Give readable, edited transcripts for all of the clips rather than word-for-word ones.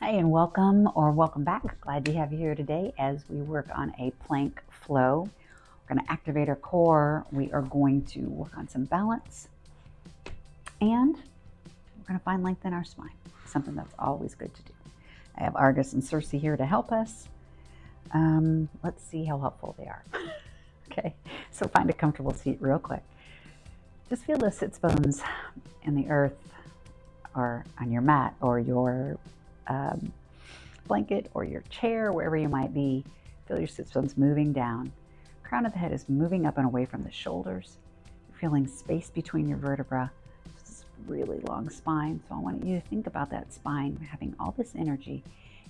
Hi, and welcome or welcome back. Glad to have you here today as we work on a plank flow. We're going to activate our core. We are going to work on some balance, and we're going to find length in our spine, something that's always good to do. I have Argus and Circe here to help us. Let's see how helpful they are. Okay, so find a comfortable seat real quick. Just feel the sits bones in the earth or on your mat or your blanket or your chair, wherever you might be. Feel your sits bones moving down. Crown of the head is moving up and away from the shoulders. You're feeling space between your vertebrae. This really long spine. So I want you to think about that spine having all this energy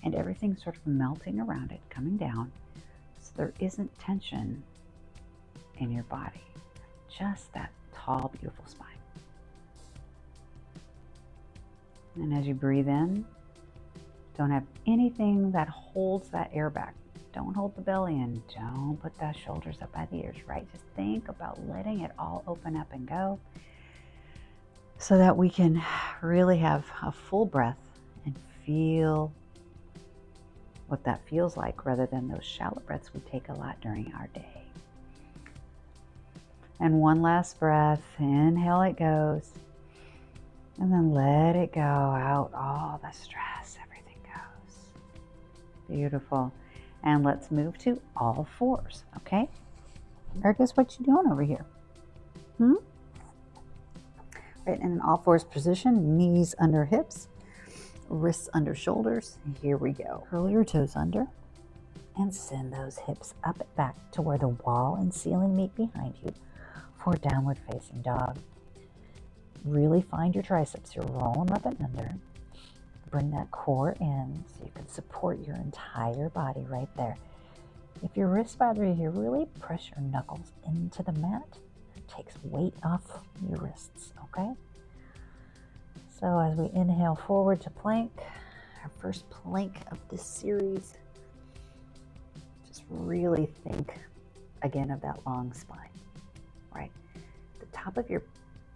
and everything sort of melting around it, coming down. So there isn't tension in your body. Just that tall, beautiful spine. And as you breathe in, don't have anything that holds that air back. Don't hold the belly in. Don't put the shoulders up by the ears, right? Just think about letting it all open up and go so that we can really have a full breath and feel what that feels like rather than those shallow breaths we take a lot during our day. And one last breath. Inhale, it goes. And then let it go out, all the stress, everything goes. Beautiful. And let's move to all fours, okay? Argus, what you doing over here? Right, in an all fours position, knees under hips, wrists under shoulders. Here we go. Curl your toes under and send those hips up and back to where the wall and ceiling meet behind you for downward facing dog. Really find your triceps. You're rolling up and under. Bring that core in so you can support your entire body right there. If your wrists bother you here, really press your knuckles into the mat. It takes weight off your wrists, okay? So as we inhale forward to plank, our first plank of this series, just really think again of that long spine, right? The top of your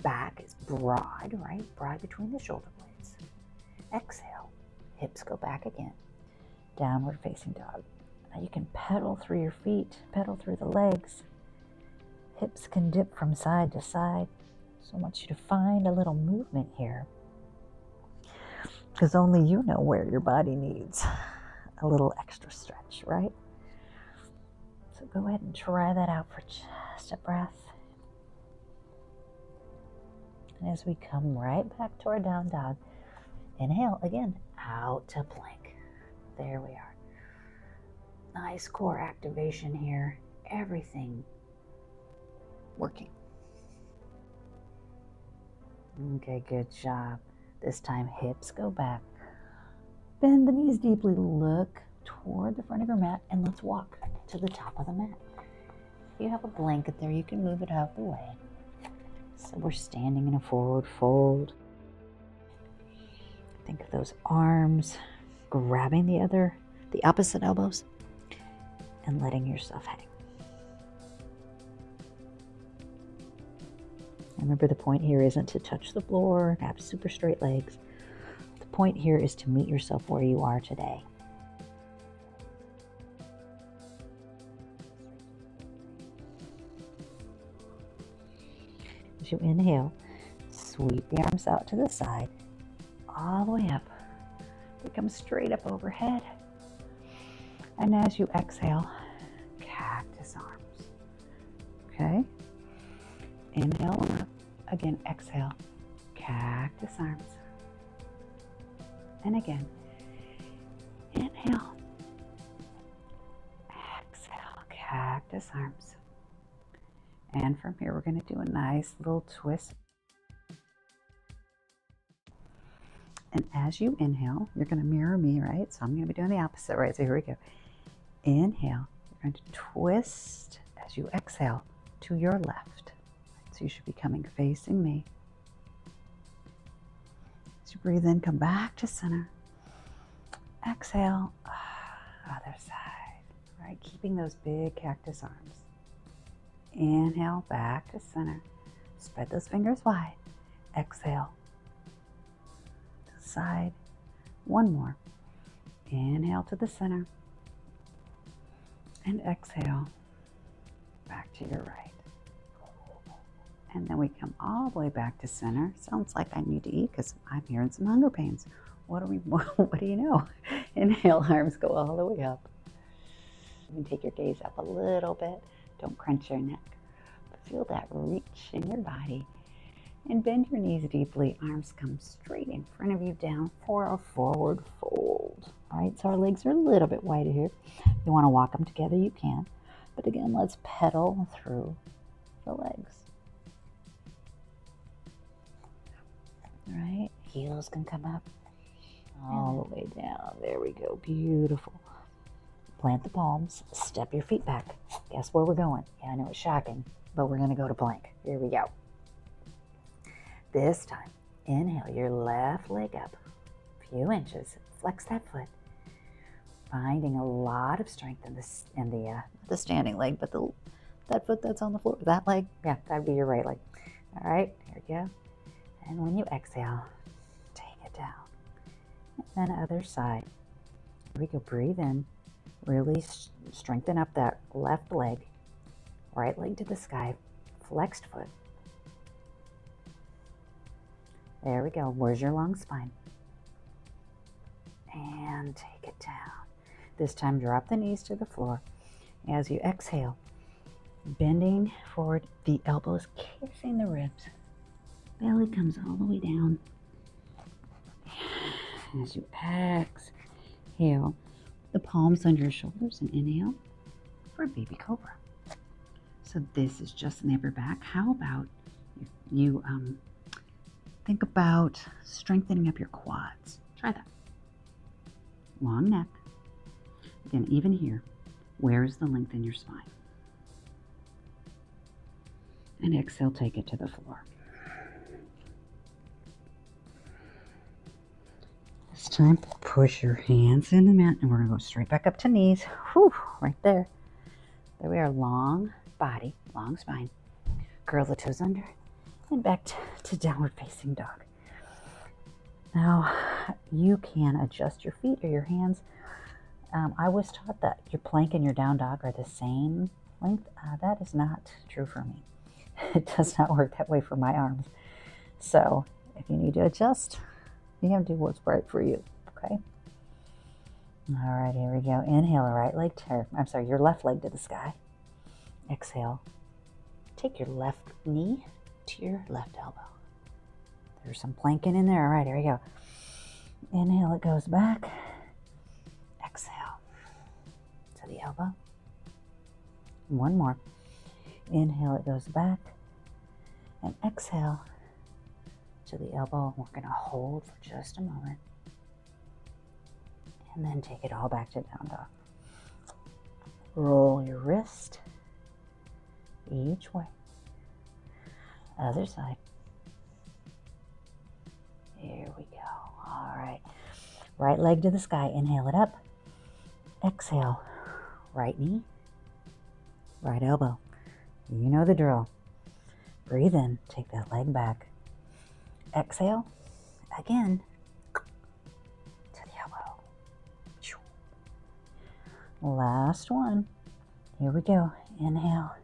back is broad, right? Broad between the shoulder blades. Exhale, hips go back again. Downward facing dog. Now you can pedal through your feet, pedal through the legs. Hips can dip from side to side. So I want you to find a little movement here, because only you know where your body needs a little extra stretch, right? So go ahead and try that out for just a breath. And as we come right back to our down dog, inhale again, out to plank. There we are. Nice core activation here. Everything working. Okay, good job. This time hips go back. Bend the knees deeply. Look toward the front of your mat and let's walk to the top of the mat. If you have a blanket there, you can move it out of the way. So we're standing in a forward fold. Think of those arms grabbing the opposite elbows and letting yourself hang. Remember, the point here isn't to touch the floor, have super straight legs. The point here is to meet yourself where you are today. As you inhale, sweep the arms out to the side, all the way up. They come straight up overhead. And as you exhale, cactus arms. Okay? Inhale up. Again, exhale, cactus arms. And again, inhale, exhale, cactus arms. And from here, we're going to do a nice little twist. And as you inhale, you're going to mirror me, right? So I'm going to be doing the opposite, right? So here we go. Inhale. You're going to twist as you exhale to your left. So you should be coming facing me. As you breathe in, come back to center. Exhale, other side, right? Keeping those big cactus arms. Inhale, back to center. Spread those fingers wide. Exhale. To the side. One more. Inhale to the center. And exhale back to your right. And then we come all the way back to center. Sounds like I need to eat because I'm hearing some hunger pains. What do you know? Inhale, arms go all the way up. You can take your gaze up a little bit. Don't crunch your neck. But feel that reach in your body. And bend your knees deeply. Arms come straight in front of you, down for a forward fold. All right, so our legs are a little bit wider here. If you want to walk them together, you can. But again, let's pedal through the legs. All right, heels can come up all the way down. There we go, beautiful. Plant the palms, step your feet back. Guess where we're going? Yeah, I know it's shocking, but we're gonna go to plank. Here we go. This time, inhale your left leg up a few inches. Flex that foot, finding a lot of strength in the standing leg, but that foot that's on the floor, that leg, yeah, that'd be your right leg. All right, here we go. And when you exhale, take it down. And then other side. Here we go. Breathe in. Really strengthen up that left leg. Right leg to the sky. Flexed foot. There we go. Where's your long spine? And take it down. This time, drop the knees to the floor. As you exhale, bending forward, the elbows kissing the ribs. Belly comes all the way down. As you exhale, the palms under your shoulders and inhale for baby cobra. So this is just an upper back. How about you think about strengthening up your quads? Try that. Long neck. Again, even here, where is the length in your spine? And exhale, take it to the floor. This time, push your hands in the mat, and we're going to go straight back up to knees. Whew, right there. There we are, long body, long spine. Curl the toes under, and back to downward facing dog. Now, you can adjust your feet or your hands. I was taught that your plank and your down dog are the same length. That is not true for me. It does not work that way for my arms. So, if you need to adjust, you have to do what's right for you, okay? All right, here we go. Inhale, your left leg to the sky. Exhale. Take your left knee to your left elbow. There's some planking in there. All right, here we go. Inhale, it goes back. Exhale to the elbow. One more. Inhale, it goes back. And exhale to the elbow. We're going to hold for just a moment. And then take it all back to down dog. Roll your wrist each way. Other side. Here we go. All right. Right leg to the sky. Inhale it up. Exhale. Right knee. Right elbow. You know the drill. Breathe in. Take that leg back. Exhale. Again. To the elbow. Last one. Here we go. Inhale.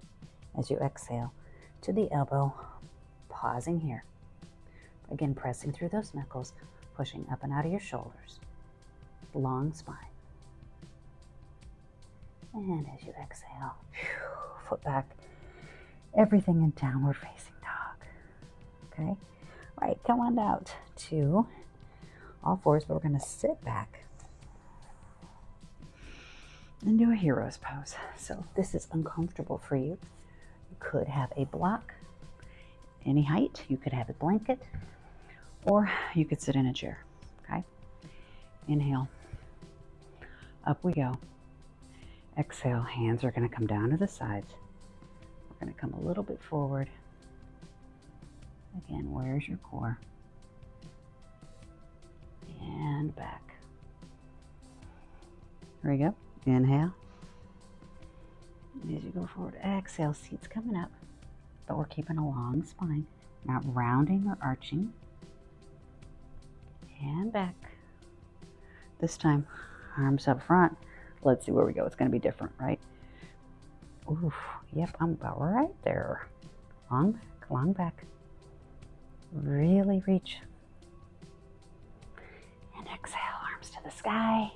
As you exhale to the elbow. Pausing here. Again, pressing through those knuckles. Pushing up and out of your shoulders. Long spine. And as you exhale, foot back, everything in downward facing dog. Okay? All right, come on out to all fours, but we're going to sit back and do a hero's pose. So if this is uncomfortable for you, you could have a block, any height. You could have a blanket, or you could sit in a chair. Okay? Inhale. Up we go. Exhale, hands are going to come down to the sides. We're going to come a little bit forward. Again, where's your core? And back. Here we go. Inhale. As you go forward, exhale, seat's coming up. But we're keeping a long spine. Not rounding or arching. And back. This time, arms up front. Let's see where we go. It's going to be different, right? Oof, yep, I'm about right there. Long back. Really reach. And exhale, arms to the sky.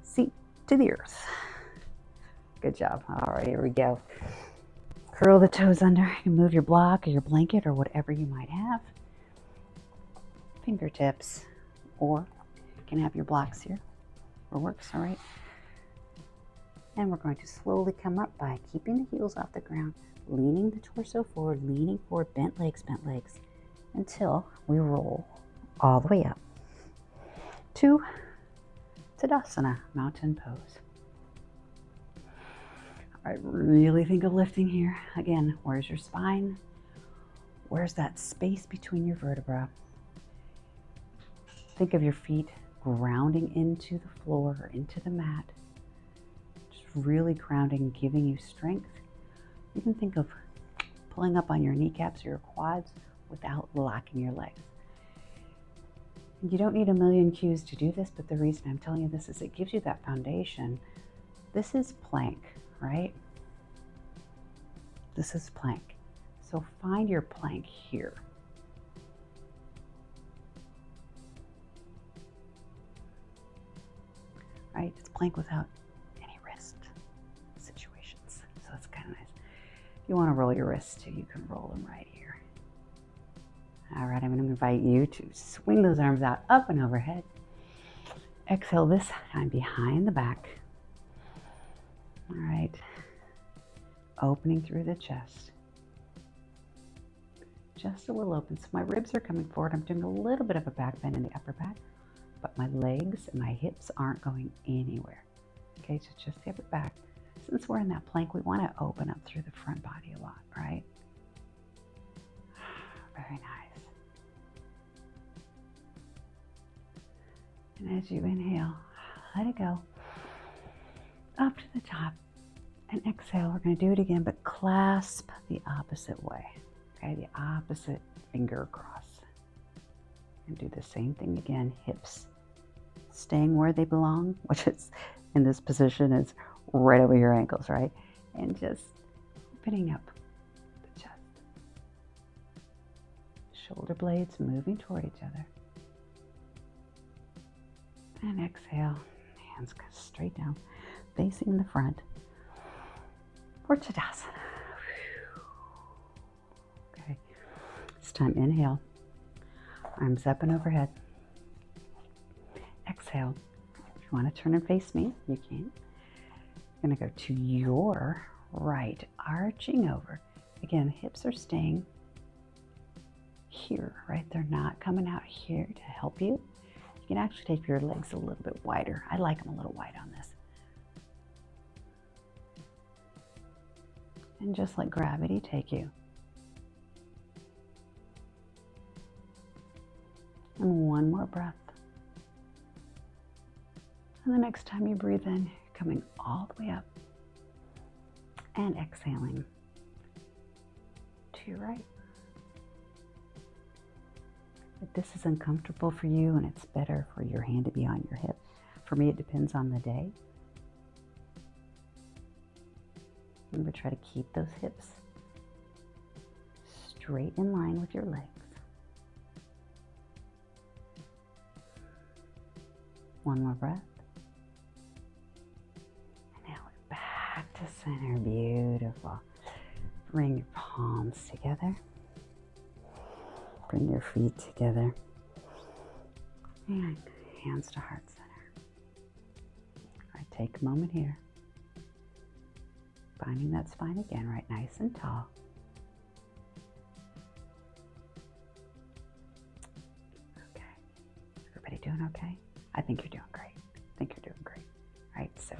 Seat to the earth. Good job. All right, here we go. Curl the toes under. You can move your block or your blanket or whatever you might have. Fingertips, or you can have your blocks here. Or works, all right? And we're going to slowly come up by keeping the heels off the ground, leaning the torso forward, bent legs, until we roll all the way up to Tadasana, mountain pose. All right, really think of lifting here. Again, where's your spine? Where's that space between your vertebrae? Think of your feet grounding into the floor or into the mat. Just really grounding, giving you strength. You can think of pulling up on your kneecaps or your quads without locking your legs. You don't need a million cues to do this, but the reason I'm telling you this is it gives you that foundation. This is plank, right? This is plank. So find your plank here. Right? It's plank without any wrist situations. So it's kind of nice. If you want to roll your wrists too, you can roll them right here. All right, I'm going to invite you to swing those arms out up and overhead. Exhale this time behind the back. All right. Opening through the chest. Just a little open. So my ribs are coming forward. I'm doing a little bit of a back bend in the upper back, but my legs and my hips aren't going anywhere. Okay, so just the upper back. Since we're in that plank, we want to open up through the front body a lot, right? Very nice. And as you inhale, let it go up to the top. And exhale, we're going to do it again, but clasp the opposite way. Okay, the opposite finger across. And do the same thing again, hips staying where they belong, which is in this position is right over your ankles, right? And just opening up the chest. Shoulder blades moving toward each other. And exhale, hands go straight down, facing the front for Tadasana. Okay, this time inhale, arms up and overhead. Exhale, if you want to turn and face me, you can. You're going to go to your right, arching over. Again, hips are staying here, right? They're not coming out here to help you. You can actually take your legs a little bit wider. I like them a little wide on this. And just let gravity take you. And one more breath. And the next time you breathe in, you're coming all the way up and exhaling to your right. If this is uncomfortable for you and it's better for your hand to be on your hip, for me it depends on the day. Remember, try to keep those hips straight in line with your legs. One more breath. And now we're back to center. Beautiful. Bring your palms together. Bring your feet together. And hands to heart center. All right, take a moment here. Finding that spine again, right nice and tall. Okay. Everybody doing okay? I think you're doing great. I think you're doing great. Right, so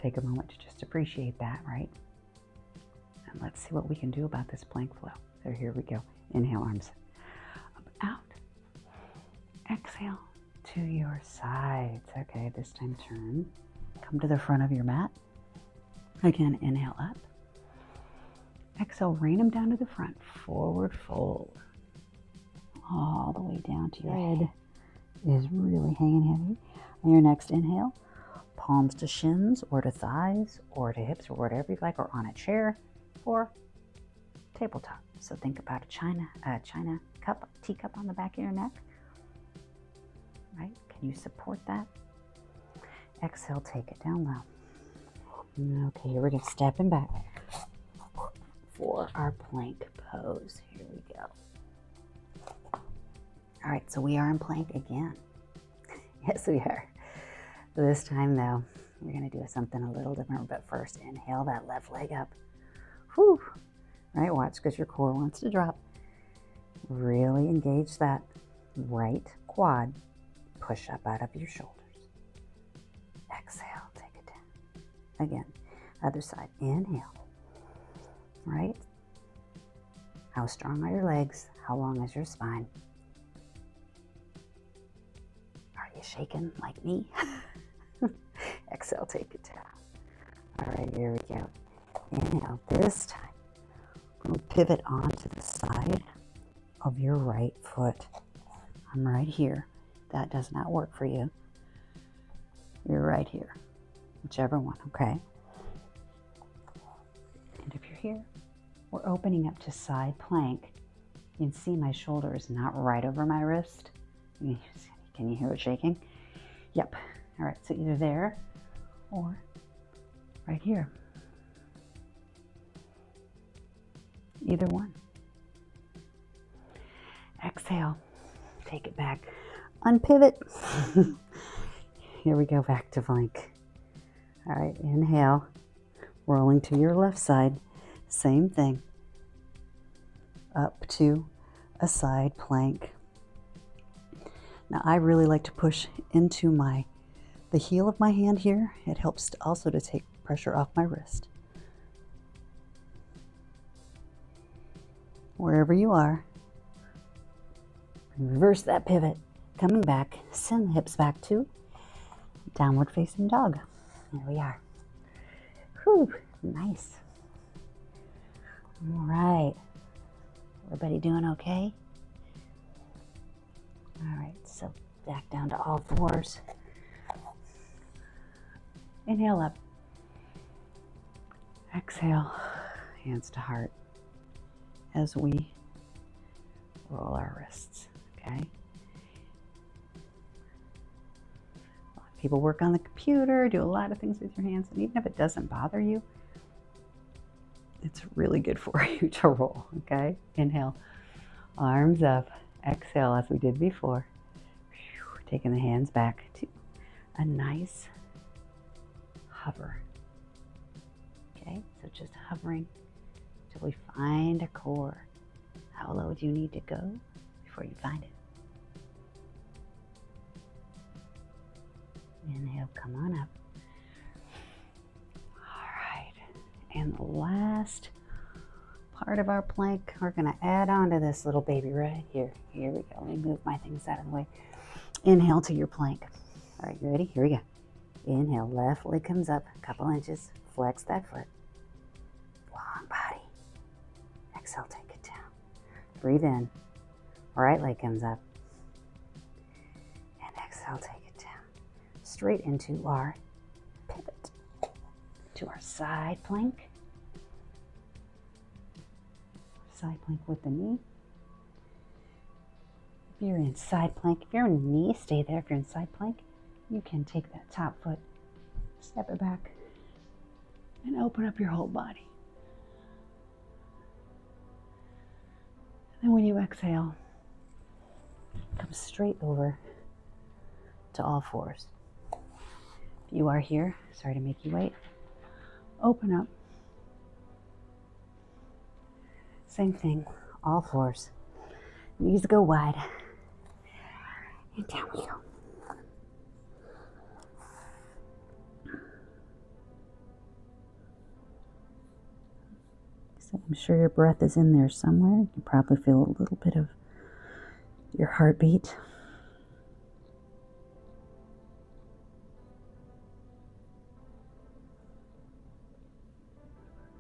take a moment to just appreciate that, right? And let's see what we can do about this plank flow. So here we go. Inhale, arms up, out. Exhale to your sides. Okay, this time turn. Come to the front of your mat. Again, inhale up. Exhale, rain them down to the front. Forward fold. All the way down to your head is really hanging heavy. And your next inhale, palms to shins or to thighs or to hips or whatever you like, or on a chair or tabletop. So think about a china cup, teacup on the back of your neck, right? Can you support that? Exhale, take it down low. Okay, here we go. Stepping back for our plank pose. Here we go. All right, so we are in plank again. Yes, we are. This time, though, we're going to do something a little different. But first, inhale that left leg up. Whew. Right, watch, because your core wants to drop. Really engage that right quad. Push up out of your shoulders. Exhale, take it down. Again, other side. Inhale. Right? How strong are your legs? How long is your spine? Are you shaking like me? Exhale, take it down. All right, here we go. Inhale. This time, we're going to pivot onto the side of your right foot. I'm right here. That does not work for you. You're right here. Whichever one, okay? And if you're here, we're opening up to side plank. You can see my shoulder is not right over my wrist. Can you hear it shaking? Yep. All right, so either there or right here. Either one. Exhale. Take it back. Unpivot. Here we go, back to plank. All right, inhale. Rolling to your left side. Same thing. Up to a side plank. Now I really like to push into the heel of my hand here. It helps also to take pressure off my wrist. Wherever you are, reverse that pivot. Coming back, send the hips back to downward facing dog. There we are. Whew, nice. All right. Everybody doing okay? All right, so back down to all fours. Inhale up. Exhale, hands to heart as we roll our wrists, okay? A lot of people work on the computer, do a lot of things with your hands, and even if it doesn't bother you, it's really good for you to roll, okay? Inhale, arms up. Exhale, as we did before. Taking the hands back to a nice hover. Okay, so just hovering till we find a core. How low do you need to go before you find it? Inhale, come on up. All right, and the last part of our plank, we're going to add on to this little baby right here. Here we go. Let me move my things out of the way. Inhale to your plank. All right, you ready? Here we go. Inhale, left leg comes up a couple inches. Flex that foot. Long body. Exhale, take it down. Breathe in. Right leg comes up. And exhale, take it down. Straight into our pivot. To our side plank. Side plank with the knee. If you're in side plank, if you're in knee, stay there. If you're in side plank, you can take that top foot, step it back, and open up your whole body. And then when you exhale, come straight over to all fours. If you are here, sorry to make you wait, open up. Same thing, all fours. Knees go wide. And down we go. So I'm sure your breath is in there somewhere. You can probably feel a little bit of your heartbeat.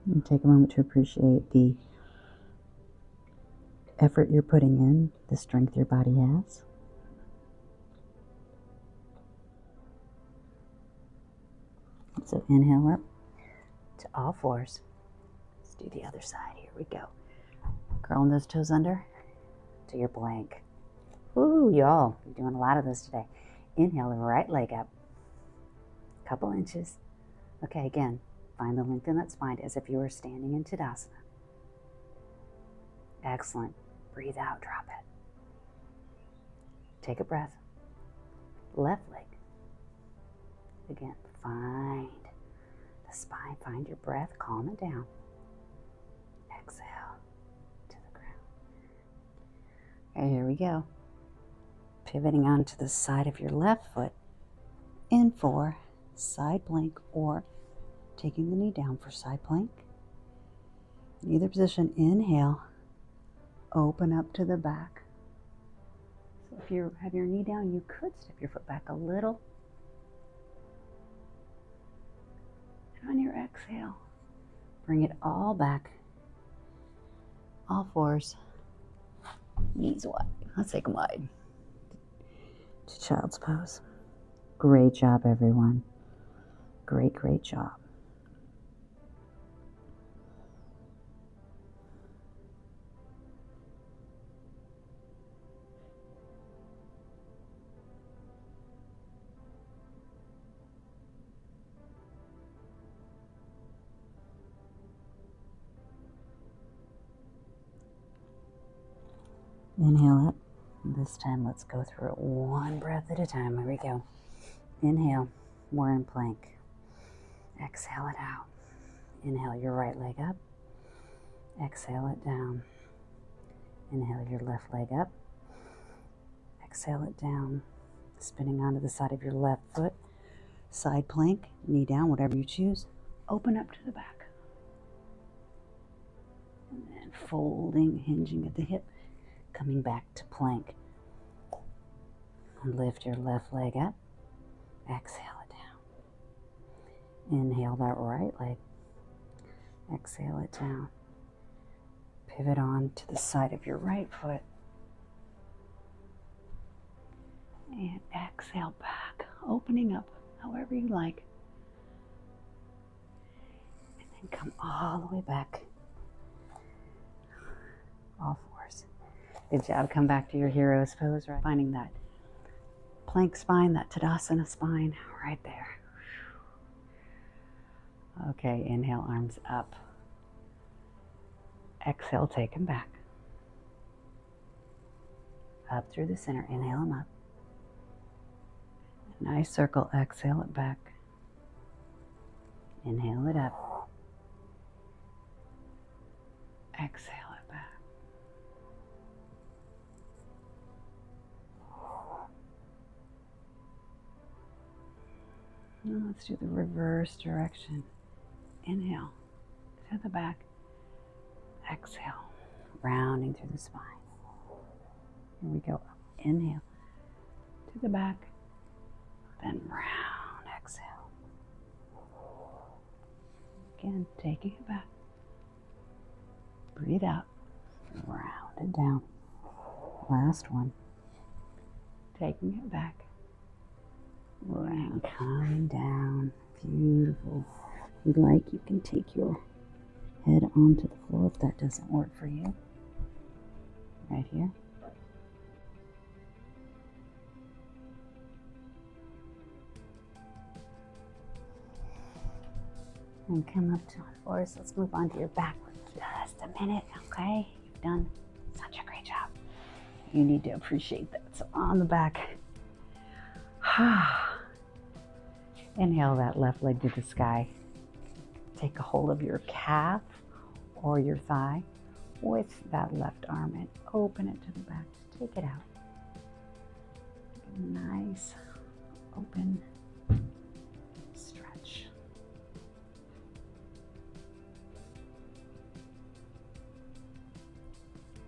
And take a moment to appreciate the effort you're putting in, the strength your body has. So inhale up to all fours. Let's do the other side. Here we go. Curling those toes under to your plank. Woo, y'all, you're doing a lot of this today. Inhale the right leg up, couple inches. Okay, again, find the length in that spine as if you were standing in Tadasana. Excellent. Breathe out, drop it. Take a breath. Left leg. Again, find the spine, find your breath, calm it down. Exhale to the ground. Okay, here we go. Pivoting onto the side of your left foot in for side plank or taking the knee down for side plank. In either position, inhale, open up to the back. So if you have your knee down, you could step your foot back a little. And on your exhale, bring it all back. All fours, knees wide. Let's take them wide. To child's pose. Great job, everyone. Great, great job. Inhale up. This time, let's go through it one breath at a time. Here we go. Inhale, we're in plank. Exhale it out. Inhale your right leg up. Exhale it down. Inhale your left leg up. Exhale it down. Spinning onto the side of your left foot. Side plank, knee down, whatever you choose. Open up to the back. And then folding, hinging at the hip. Coming back to plank. And lift your left leg up. Exhale it down. Inhale that right leg. Exhale it down. Pivot on to the side of your right foot. And exhale back, opening up however you like. And then come all the way back. All fours. Good job. Come back to your hero's pose, right? Finding that plank spine, that Tadasana spine right there. Okay, inhale, arms up. Exhale, take them back. Up through the center, inhale them up. Nice circle, exhale it back. Inhale it up. Exhale it back. Now let's do the reverse direction. Inhale to the back. Exhale, rounding through the spine. Here we go. Inhale to the back, then round, exhale. Again, taking it back. Breathe out, round it down. Last one. Taking it back. Round, coming down. Beautiful. If you'd like, you can take your head onto the floor if that doesn't work for you. Right here. And come up to all fours. Let's move on to your back for just a minute, okay? You've done such a great job. You need to appreciate that. So on the back. Inhale that left leg to the sky. Take a hold of your calf or your thigh with that left arm and open it to the back. Take it out. Nice, open stretch.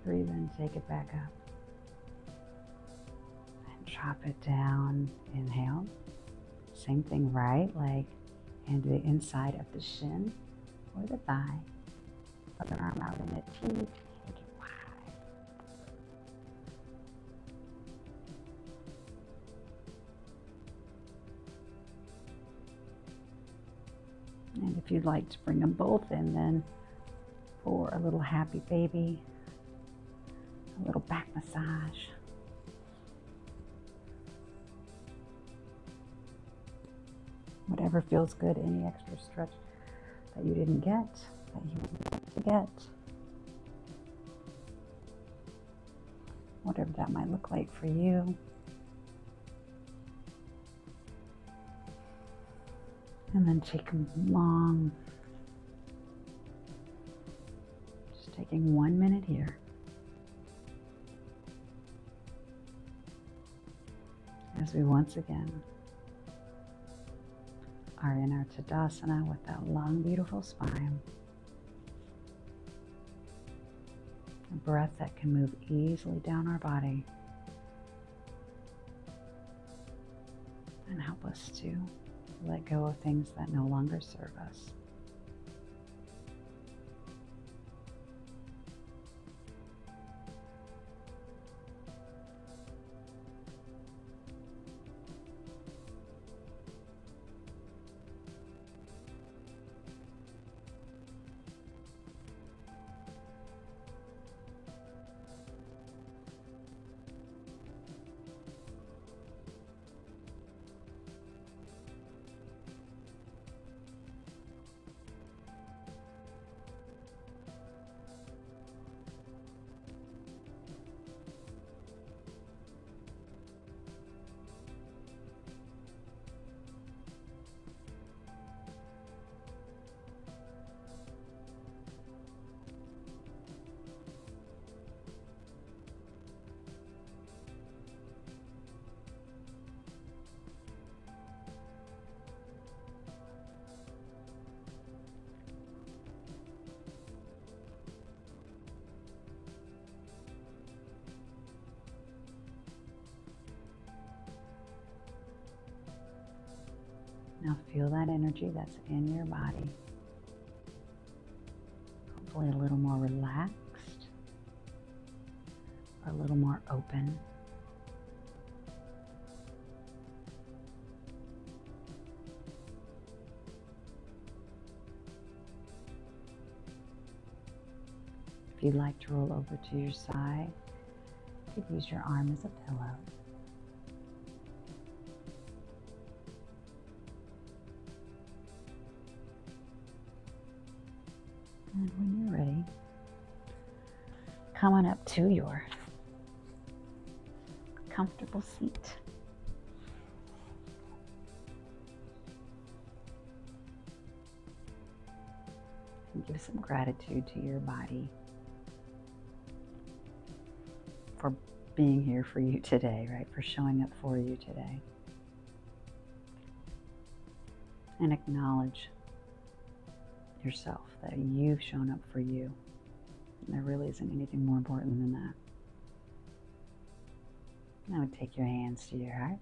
Breathe in, take it back up. And drop it down. Inhale. Same thing, right leg and the inside of the shin or the thigh. Other arm out in a T. Take it wide. And if you'd like to bring them both in then for a little happy baby, a little back massage. Whatever feels good, any extra stretch that you didn't get, that you want to get. Whatever that might look like for you. And then take a long, just taking 1 minute here. As we once again are in our Tadasana with that long, beautiful spine. A breath that can move easily down our body and help us to let go of things that no longer serve us. Now feel that energy that's in your body. Hopefully a little more relaxed, a little more open. If you'd like to roll over to your side, you could use your arm as a pillow. And when you're ready, come on up to your comfortable seat. And give some gratitude to your body for being here for you today, right? For showing up for you today. And acknowledge yourself, that you've shown up for you. And there really isn't anything more important than that. And I would take your hands to your heart.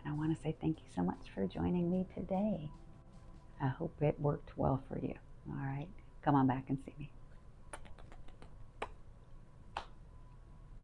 And I want to say thank you so much for joining me today. I hope it worked well for you. All right, come on back and see me.